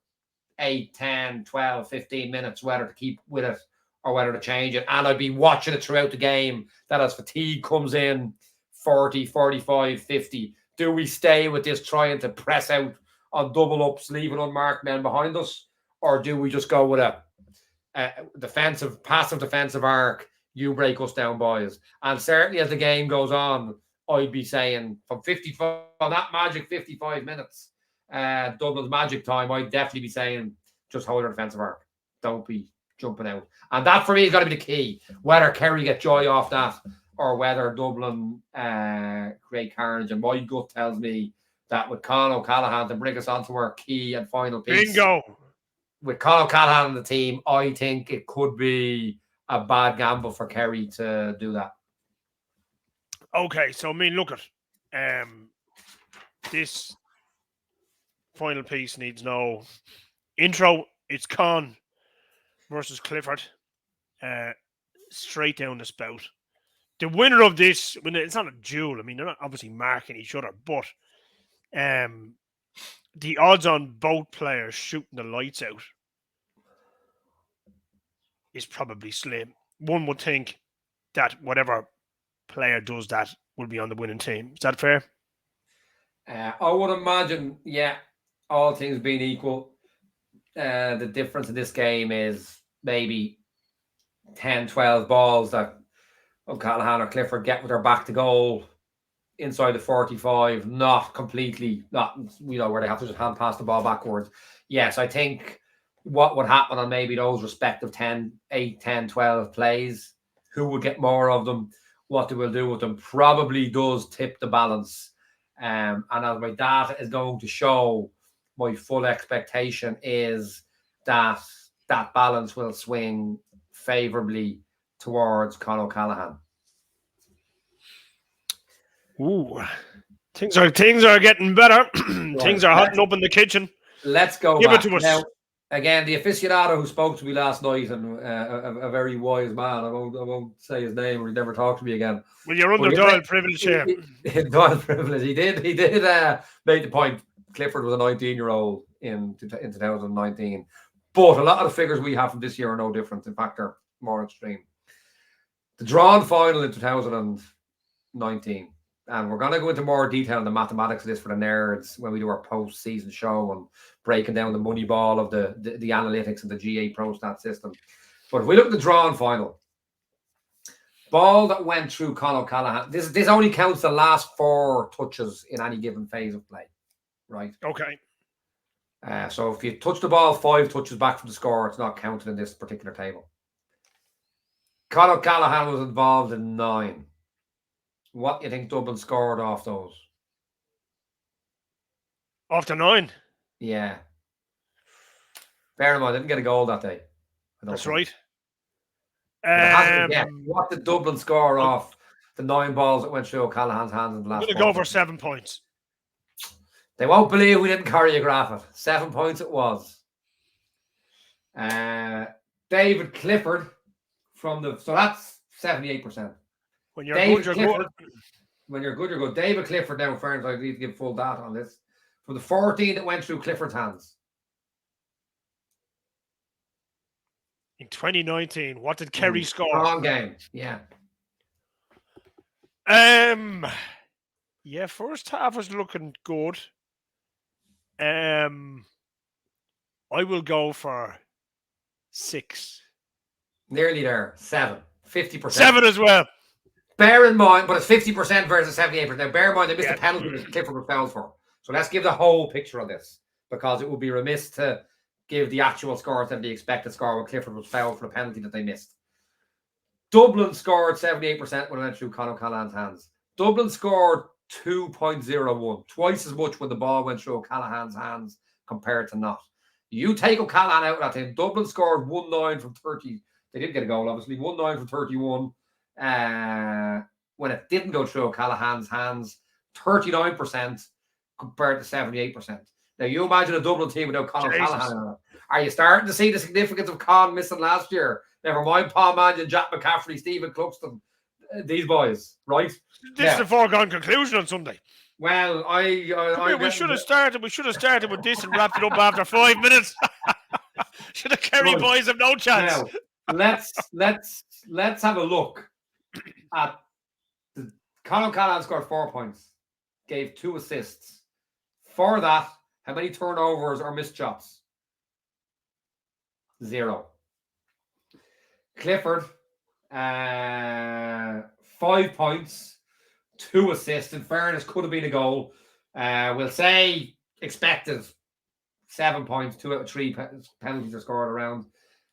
8, 10, 12, 15 minutes, whether to keep with it or whether to change it. And I'd be watching it throughout the game, that as fatigue comes in, 40, 45, 50, do we stay with this trying to press out on double ups, leaving unmarked men behind us? Or do we just go with a passive defensive arc, you break us down, boys? And certainly as the game goes on, I'd be saying from that magic 55 minutes, Dublin's magic time, I'd definitely be saying just hold our defensive arc. Don't be jumping out. And that for me is got to be the key. Whether Kerry get joy off that or whether Dublin create carnage. And my gut tells me that with Conor Callahan, to bring us onto our key and final piece. Bingo. With Conor Callahan on the team, I think it could be a bad gamble for Kerry to do that. Okay, so I mean, look at this final piece needs no intro. It's Con versus Clifford, straight down the spout. The winner of this, it's not a duel. I mean, they're not obviously marking each other, but the odds on both players shooting the lights out is probably slim. One would think that whatever player does that will be on the winning team. Is that fair? I would imagine, yeah, all things being equal, the difference in this game is maybe 10, 12 balls that Callahan or Clifford get with their back to goal inside the 45, not completely, where they have to just hand pass the ball backwards. Yes, I think what would happen on maybe those respective 8, 10, 12 plays, who would get more of them, what they will do with them, probably does tip the balance. And as my data is going to show, my full expectation is that that balance will swing favourably towards Conor Callahan. Ooh, things are getting better. Things are hotting up in the kitchen. Let's go. Give it to us. Now, again, the aficionado who spoke to me last night, and a very wise man. I won't say his name, or he'd never talk to me again. Well, you're under Doyle privilege here. Doyle privilege. He did make the point. Clifford was a 19-year-old in 2019, but a lot of the figures we have from this year are no different. In fact, they're more extreme. The drawn final in 2019, and we're going to go into more detail on the mathematics of this for the nerds when we do our post-season show and breaking down the money ball of the analytics and the GA ProStat system. But if we look at the drawn final, ball that went through Conor Callahan, this only counts the last 4 touches in any given phase of play, right? Okay. So if you touch the ball 5 touches back from the score, it's not counted in this particular table. Conor Callahan was involved in 9. What do you think Dublin scored off those? Off the 9? Yeah. Bear in mind, I didn't get a goal that day. That's right. What did Dublin score off the 9 balls that went through O'Callaghan's hands in the last? I'm going to go for 7 points. They won't believe we didn't choreograph it. 7 points it was. David Clifford so that's 78%. When you're good, you're good. When you're good, you're good. David Clifford, now, fairness, I need to give full data on this. From the 14 that went through Clifford's hands. In 2019, what did Kerry score? Wrong game, yeah. Yeah, first half was looking good. I will go for 6. Nearly there. 7. 50%. 7 as well. Bear in mind, but it's 50% versus 78%. Now, bear in mind, they missed a penalty that Clifford was fouled for. So let's give the whole picture of this, because it would be remiss to give the actual scores and the expected score when Clifford was fouled for a penalty that they missed. Dublin scored 78% when it went through Conor Callahan's hands. Dublin scored 2.01, twice as much when the ball went through O'Callaghan's hands compared to not. You take O'Callaghan out of that thing. Dublin scored 1-9 from 30. They didn't get a goal, obviously. 1-9 from 31. When it didn't go through O'Callaghan's hands, 39% compared to 78%. Now, you imagine a Dublin team without Conor Callahan. Are you starting to see the significance of Con missing last year? Never mind Paul Mannion, Jack McCaffrey, Stephen Cluxton, these boys, right? This is a foregone conclusion on Sunday. Well, we should have started. We should have started with this and wrapped it up after 5 minutes. Should have Kerry boys have no chance. Now, let's have a look at the Conor Callahan scored 4 points, gave 2 assists. For that, how many turnovers or missed shots? 0. Clifford, 5 points, 2 assists. In fairness, could have been a goal. We'll say expected 7 points, 2 out of 3 penalties are scored around.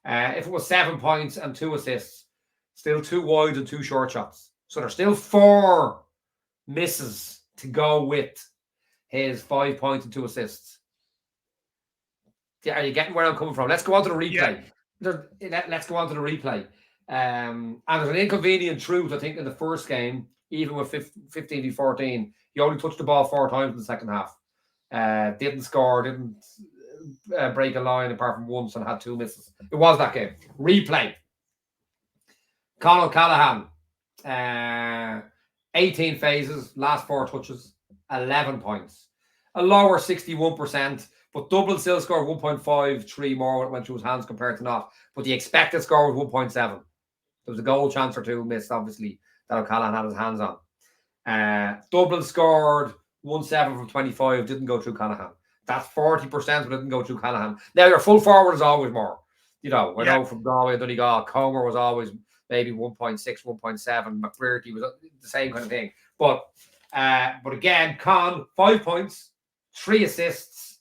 If it was 7 points and 2 assists, still 2 wide and 2 short shots. So there's still 4 misses to go with his 5 points and 2 assists. Are you getting where I'm coming from? Let's go on to the replay. Yeah. Let's go on to the replay. And there's an inconvenient truth, I think, in the first game, even with 15-14, he only touched the ball 4 times in the second half. Didn't score, didn't break a line apart from once, and had 2 misses. It was that game. Replay. Conor Callahan, 18 phases, last 4 touches, 11 points. A lower 61%, but Dublin still scored 1.53 more when it went through his hands compared to not. But the expected score was 1.7. There was a goal chance or 2 missed, obviously, that O'Callaghan had his hands on. Dublin scored 1-7 from 25, didn't go through Callahan. That's 40%, but didn't go through Callahan. Now, your full forward is always more. You know, I know from Galway, Donegal, Comer was always maybe 1.6, 1.7. McBrearty was the same kind of thing. But again, Con, 5 points, 3 assists,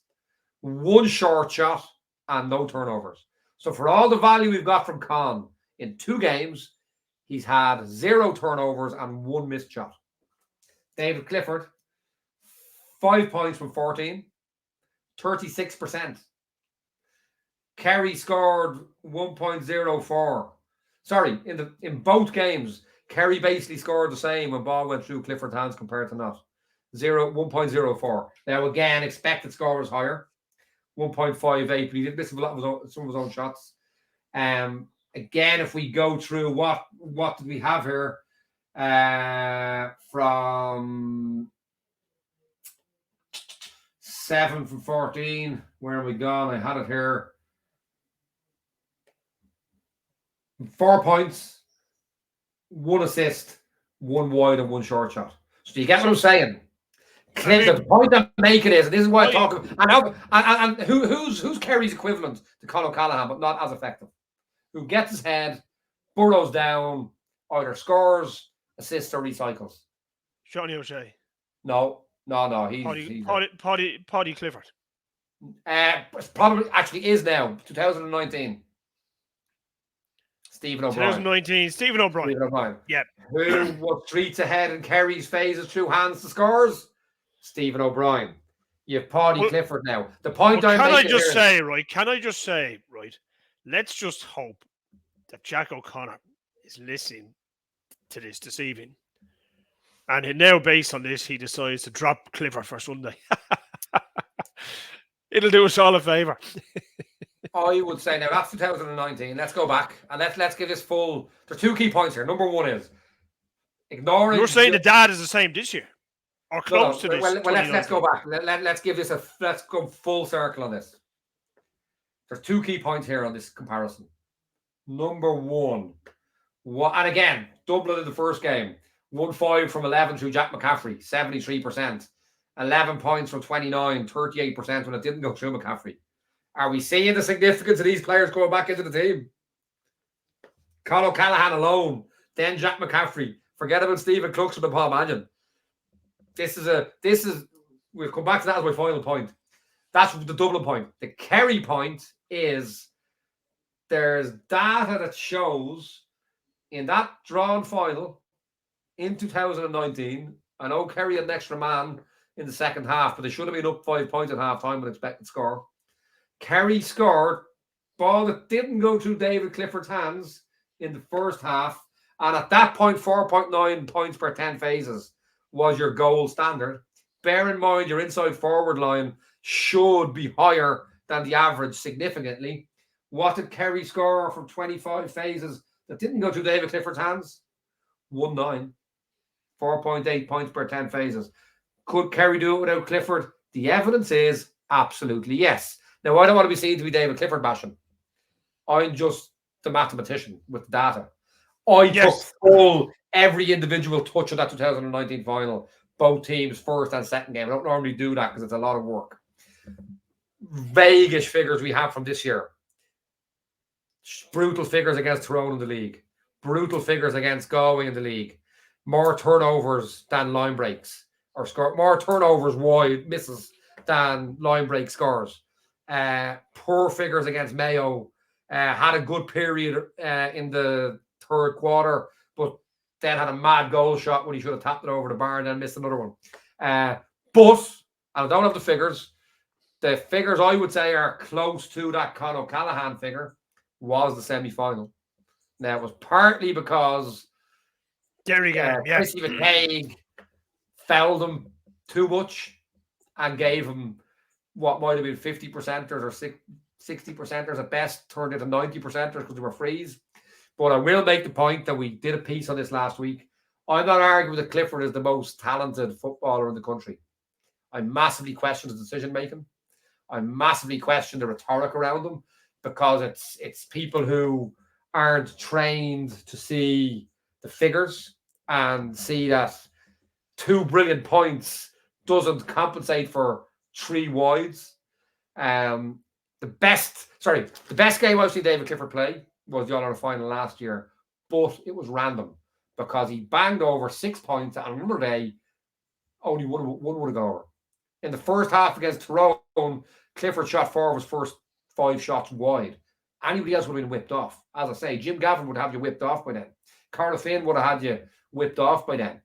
1 short shot, and no turnovers. So for all the value we've got from Con in 2 games, he's had 0 turnovers and 1 missed shot. David Clifford, 5 points from 14, 36%. Kerry scored 1.04. Sorry, in both games, Kerry basically scored the same when ball went through Clifford's hands compared to not. 1.04. Now again, expected score was higher, 1.58, but he did miss a lot of some of his own shots. Again, if we go through what did we have here from 7 from 14, where have we gone? I had it here. 4 points, 1 assist, 1 wide and 1 short shot. So you get what I'm saying? The point I'm making is, and this is why I talk about, and who's Kerry's equivalent to Conor Callahan, but not as effective. Who gets his head, burrows down, either scores, assists, or recycles. Johnny O'Shea. No. He's Paddy Clifford. Probably actually is now 2019. Stephen O'Brien. 2019, Stephen O'Brien. Yep. Who was 3 ahead in Kerry's phases through hands to scores? Stephen O'Brien. You have Paddy Clifford now. The point I'm making Can I just say, let's just hope that Jack O'Connor is listening to this evening. And now, based on this, he decides to drop Clifford for Sunday. It'll do us all a favour. I would say now that's 2019. Let's go back and let's give this full. There's 2 key points here. Number 1 is ignoring. You're saying the data is the same this year, or close to this. Well, let's go back. Let's give this let's go full circle on this. There's 2 key points here on this comparison. Number 1, and again, Dublin in the first game, 1-5 from 11 through Jack McCaffrey, 73%, 11 points from 29, 38% when it didn't go through McCaffrey. Are we seeing the significance of these players going back into the team? Conor Callahan alone, then Jack McCaffrey. Forget about Stephen Cluxton and Paul Mannion. This is. We'll come back to that as my final point. That's the Dublin point. The Kerry point is there's data that shows in that drawn final in 2019. I know Kerry had an extra man in the second half, but they should have been up 5 points at half time with expected score. Kerry scored ball that didn't go through David Clifford's hands in the first half, and at that point 4.9 points per 10 phases was your goal standard. Bear in mind your inside forward line should be higher than the average significantly. What did Kerry score from 25 phases that didn't go through David Clifford's hands? 1-9. 4.8 points per 10 phases. Could Kerry do it without Clifford? The evidence is absolutely yes. Now, I don't want to be seen to be David Clifford bashing. I'm just the mathematician with the data. I took full every individual touch of that 2019 final, both teams' first and second game. I don't normally do that because it's a lot of work. Vaguish figures we have from this year. Brutal figures against Tyrone in the league. Brutal figures against Galway in the league. More turnovers than line breaks, or score more turnovers wide misses than line break scores. Poor figures against Mayo. Had a good period in the third quarter, but then had a mad goal shot when he should have tapped it over the bar and then missed another one. But I don't have the figures. The figures I would say are close to that Conor Callahan figure was the semi-final. Now, it was partly because Chrissy McCaig fouled him too much and gave him what might have been 50%ers or 60%ers at best, turned into 90%ers because they were frees. But I will make the point that we did a piece on this last week. I'm not arguing that Clifford is the most talented footballer in the country. I massively question his decision-making. I massively question the rhetoric around him because it's people who aren't trained to see the figures and see that 2 brilliant points doesn't compensate for 3 wides. The best game I've seen David Clifford play was the All-Ireland final last year, but it was random because he banged over 6 points and another day only one would have gone over. In the first half against Tyrone, Clifford shot 4 of his first 5 shots wide. Anybody else would have been whipped off. As I say, Jim Gavin would have you whipped off by then. Carla Finn would have had you whipped off by then.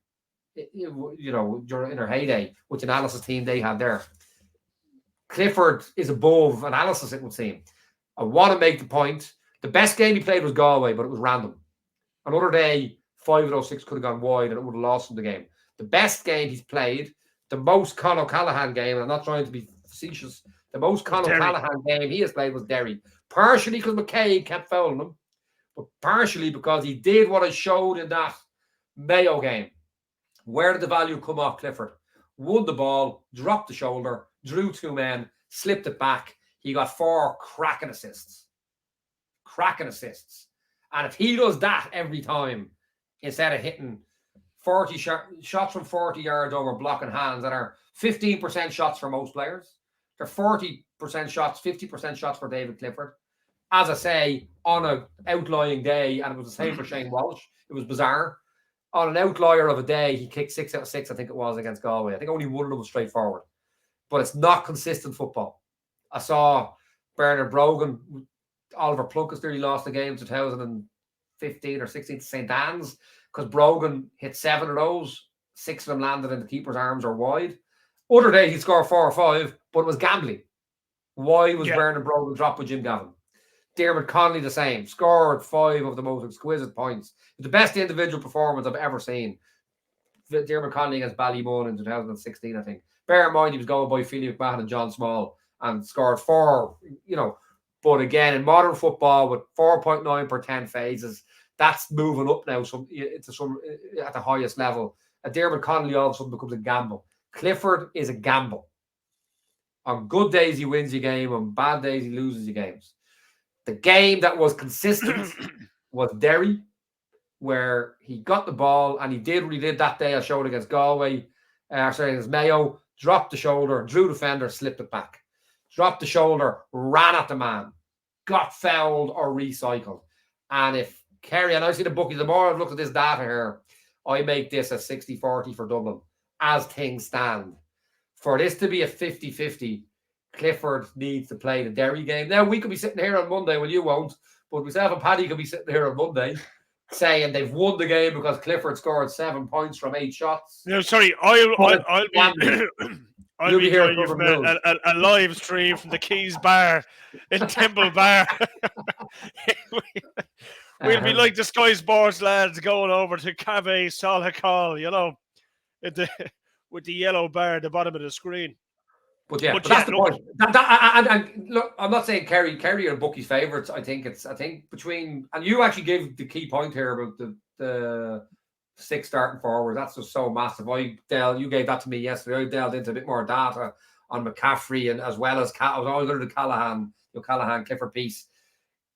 You're in her heyday, which analysis team they had there. Clifford is above analysis, it would seem. I want to make the point. The best game he played was Galway, but it was random. Another day, 5 of those 6 could have gone wide and it would have lost him the game. The best game he's played, the most Conor Callahan game, and I'm not trying to be facetious, the most Conor Callahan game he has played was Derry. Partially because McCaig kept fouling him, but partially because he did what I showed in that Mayo game. Where did the value come off Clifford? Won the ball, dropped the shoulder, drew 2 men, slipped it back. He got 4 cracking assists. And if he does that every time, instead of hitting 40 shots from 40 yards over blocking hands that are 15% shots for most players, they're 40% shots, 50% shots for David Clifford. As I say, on an outlying day, and it was the same for Shane Walsh, it was bizarre. On an outlier of a day, he kicked 6 out of 6, I think it was, against Galway. I think only one of them was straightforward. But it's not consistent football. I saw Bernard Brogan, Oliver Plunkett nearly lost the game in 2015 or 16 to St. Anne's because Brogan hit 7 of those. 6 of them landed in the keeper's arms or wide. Other days he'd score 4 or 5, but it was gambling. Why was Bernard Brogan dropped with Jim Gavin? Dermot Connolly the same. Scored 5 of the most exquisite points. The best individual performance I've ever seen. Dermot Connolly against Ballymun in 2016, I think. Bear in mind he was going by Phoebe McMahon and John Small and scored 4, But again, in modern football with 4.9 per 10 phases, that's moving up now at the highest level. Dermot Connolly all of a sudden becomes a gamble. Clifford is a gamble. On good days, he wins your game. On bad days, he loses your games. The game that was consistent was Derry, where he got the ball, and he did what he did that day I showed against Galway, against Mayo, dropped the shoulder, drew the defender, slipped it back. Dropped the shoulder, ran at the man, got fouled or recycled. And if Kerry, and I see the bookie, the more I've looked at this data here, I make this a 60-40 for Dublin as things stand. For this to be a 50-50, Clifford needs to play the Derry game. Now, we could be sitting here on Monday, well, you won't, but myself and Paddy could be sitting here on Monday saying they've won the game because Clifford scored 7 points from 8 shots. No, sorry, I'll be here from a live stream from the Keys Bar in Temple Bar. We'll be like the Sky Sports lads going over to Cave Solihull, with the yellow bar at the bottom of the screen. But yeah, But but yeah, that's the look, point. And look, I'm not saying Kerry are bookies' favourites. I think between, and you actually gave the key point here about the 6 starting forwards. That's just so massive. You gave that to me yesterday. I delved into a bit more data on McCaffrey, and as well as I was all under the Callahan Clifford piece.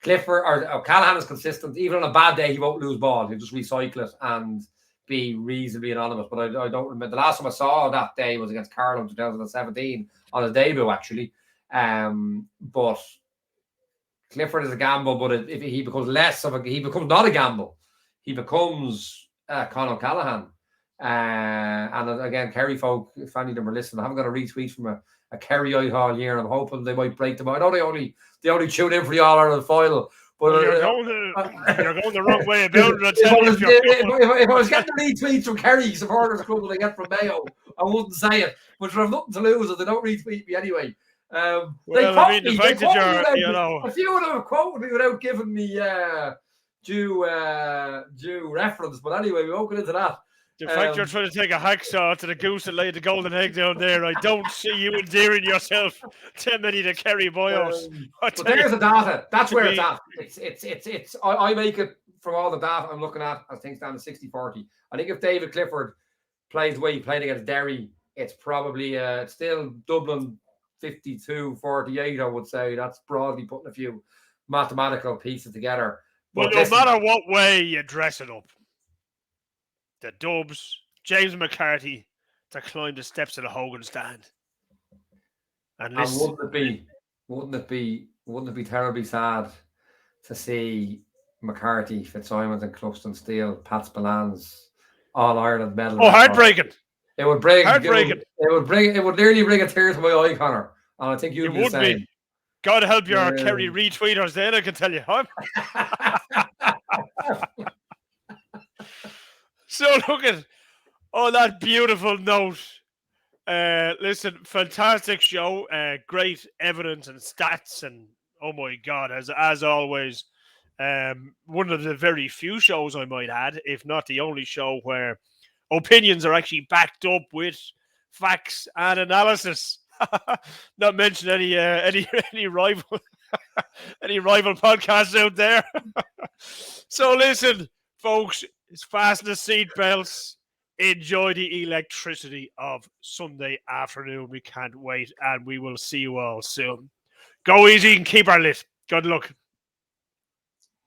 Callahan is consistent. Even on a bad day, he won't lose ball. He'll just recycle it and be reasonably anonymous. But I don't remember. The last time I saw that day was against Carlo in 2017 on his debut, actually. But Clifford is a gamble, but if he becomes he becomes not a gamble. He becomes Conor Callahan. And again, Kerry folk, if any of them are listening, I haven't got a retweet from a Kerry all year. I'm hoping they might break them out. I know they only tune in for the All Ireland final. But you're going the wrong way about it. If I was getting retweets from Kerry supporters club that I get from Mayo, I wouldn't say it. But I have nothing to lose if they don't retweet me anyway. They quote me. A few of them have quoted me without giving me due reference. But anyway, we won't get into that. The fact you're trying to take a hacksaw to the goose that laid the golden egg down there, I don't see you endearing yourself to many of the Kerry boyos. But there's the data. That's where it's at. It's. I make it from all the data I'm looking at. I think it's down to 60-40. I think if David Clifford plays the way he played against Derry, it's probably it's still Dublin 52-48. I would say that's broadly putting a few mathematical pieces together. Well, no matter what way you dress it up. The Dubs, James McCarthy, to climb the steps of the Hogan stand. And wouldn't it be terribly sad to see McCarthy, Fitzsimons, and Cluxton steal Pat Spillan's All Ireland medal? Oh, heartbreaking! It would nearly bring a tear to my eye, Conor. And I think you'd be the same. God help your Kerry retweeters then, I can tell you. So look at that beautiful note. Listen, fantastic show. Great evidence and stats, and oh my God, as always, one of the very few shows I might add, if not the only show, where opinions are actually backed up with facts and analysis. Not mention any rival any rival podcasts out there. So listen, folks, fasten the seatbelts. Enjoy the electricity of Sunday afternoon. We can't wait, and we will see you all soon. Go easy and keep our lit. Good luck.